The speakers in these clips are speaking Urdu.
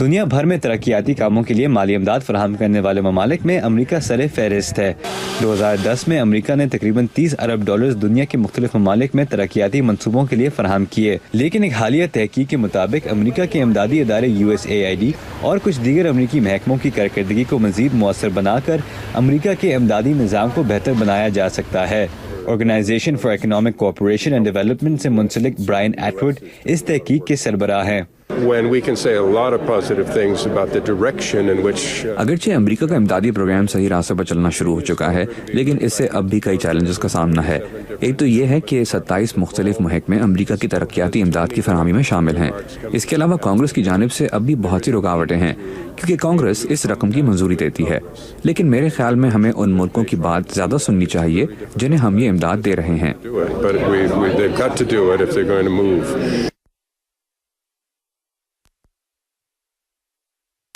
دنیا بھر میں ترقیاتی کاموں کے لیے مالی امداد فراہم کرنے والے ممالک میں امریکہ سر فہرست ہے۔ 2010 میں امریکہ نے تقریباً $30 ارب دنیا کے مختلف ممالک میں ترقیاتی منصوبوں کے لیے فراہم کیے، لیکن ایک حالیہ تحقیق کے مطابق امریکہ کے امدادی ادارے USAID اور کچھ دیگر امریکی محکموں کی کارکردگی کو مزید مؤثر بنا کر امریکہ کے امدادی نظام کو بہتر بنایا جا سکتا ہے۔ Organisation for economic cooperation and development سے منسلک برائن ایٹوڈ اس تحقیق کے سربراہ ہیں۔ اگرچہ امریکہ کا امدادی پروگرام صحیح راستے پر چلنا شروع ہو چکا ہے، لیکن اس سے اب بھی کئی چیلنجز کا سامنا ہے۔ ایک تو یہ ہے کہ 27 مختلف محکمے امریکہ کی ترقیاتی امداد کی فراہمی میں شامل ہیں۔ اس کے علاوہ کانگریس کی جانب سے اب بھی بہت سی رکاوٹیں ہیں، کیونکہ کانگریس اس رقم کی منظوری دیتی ہے۔ لیکن میرے خیال میں ہمیں ان ملکوں کی بات زیادہ سننی چاہیے جنہیں ہم یہ امداد دے رہے ہیں۔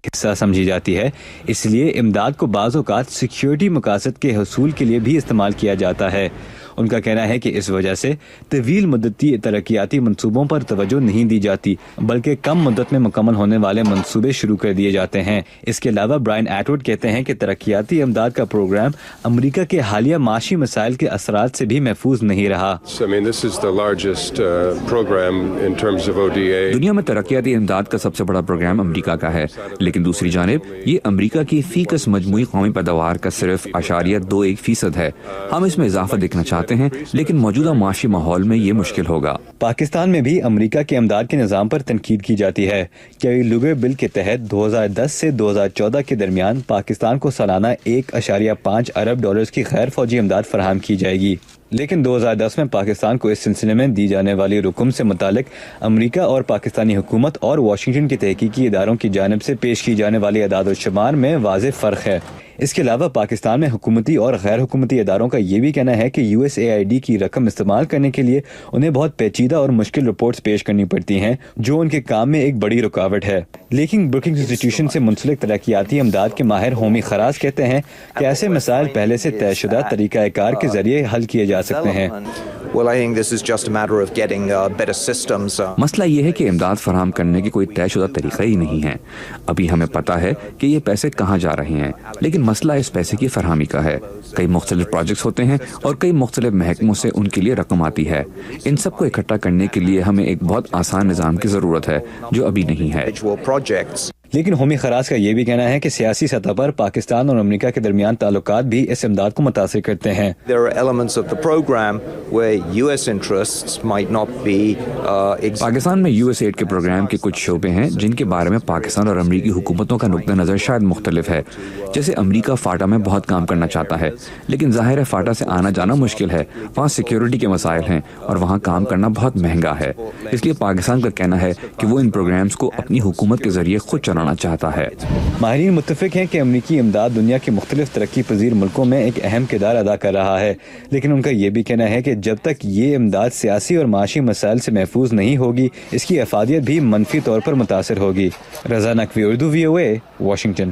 حصہ سمجھی جاتی ہے، اس لیے امداد کو بعض اوقات سیکیورٹی مقاصد کے حصول کے لیے بھی استعمال کیا جاتا ہے۔ ان کا کہنا ہے کہ اس وجہ سے طویل مدتی ترقیاتی منصوبوں پر توجہ نہیں دی جاتی، بلکہ کم مدت میں مکمل ہونے والے منصوبے شروع کر دیے جاتے ہیں۔ اس کے علاوہ برائن ایٹوڈ کہتے ہیں کہ ترقیاتی امداد کا پروگرام امریکہ کے حالیہ معاشی مسائل کے اثرات سے بھی محفوظ نہیں رہا۔ دنیا میں ترقیاتی امداد کا سب سے بڑا پروگرام امریکہ کا ہے، لیکن دوسری جانب یہ امریکہ کی فی کس مجموعی قومی پیداوار کا صرف 0.21% ہے۔ ہم اس میں اضافہ دیکھنا چاہتے ہیں، لیکن موجودہ معاشی ماحول میں یہ مشکل ہوگا۔ پاکستان میں بھی امریکہ کے امداد کے نظام پر تنقید کی جاتی ہے۔ کیری لوگر بل کے تحت 2010 سے 2014 کے درمیان پاکستان کو سالانہ $1.5 ارب کی غیر فوجی امداد فراہم کی جائے گی، لیکن 2010 میں پاکستان کو اس سلسلے میں دی جانے والی رقم سے متعلق امریکہ اور پاکستانی حکومت اور واشنگٹن کے تحقیقی اداروں کی جانب سے پیش کی جانے والی اعداد و شمار میں واضح فرق ہے۔ اس کے علاوہ پاکستان میں حکومتی اور غیر حکومتی اداروں کا یہ بھی کہنا ہے کہ USAID کی رقم استعمال کرنے کے لیے انہیں بہت پیچیدہ اور مشکل رپورٹس پیش کرنی پڑتی ہیں، جو ان کے کام میں ایک بڑی رکاوٹ ہے۔ لیکن بروکنگز انسٹیٹیوشن سے منسلک ترقیاتی امداد کے ماہر ہومی خراز کہتے ہیں کہ ایسے مسائل پہلے سے طے شدہ طریقہ کار کے ذریعے حل کیے جا سکتے ہیں۔ مسئلہ یہ ہے کہ امداد فراہم کرنے کی کوئی طے شدہ طریقہ ہی نہیں ہے۔ ابھی ہمیں پتہ ہے کہ یہ پیسے کہاں جا رہے ہیں، لیکن مسئلہ اس پیسے کی فراہمی کا ہے۔ کئی مختلف پروجیکٹس ہوتے ہیں اور کئی مختلف محکموں سے ان کے لیے رقم آتی ہے۔ ان سب کو اکٹھا کرنے کے لیے ہمیں ایک بہت آسان نظام کی ضرورت ہے، جو ابھی نہیں ہے۔ لیکن ہومی خراز کا یہ بھی کہنا ہے کہ سیاسی سطح پر پاکستان اور امریکہ کے درمیان تعلقات بھی اس امداد کو متاثر کرتے ہیں۔ پاکستان میں USAID کے پروگرام کے کچھ شعبے ہیں جن کے بارے میں پاکستان اور امریکی حکومتوں کا نقطہ نظر شاید مختلف ہے۔ جیسے امریکہ فاٹا میں بہت کام کرنا چاہتا ہے، لیکن ظاہر ہے فاٹا سے آنا جانا مشکل ہے، وہاں سیکیورٹی کے مسائل ہیں اور وہاں کام کرنا بہت مہنگا ہے۔ اس لیے پاکستان کا کہنا ہے کہ وہ ان پروگرامز کو اپنی حکومت کے ذریعے خود چلانا چاہتا ہے۔ ماہرین متفق ہیں کہ امریکی امداد دنیا کے مختلف ترقی پذیر ملکوں میں ایک اہم کردار ادا کر رہا ہے، لیکن ان کا یہ بھی کہنا ہے کہ جب تک یہ امداد سیاسی اور معاشی مسائل سے محفوظ نہیں ہوگی، اس کی افادیت بھی منفی طور پر متاثر ہوگی۔ رضا نقوی، اردو VOA، واشنگٹن۔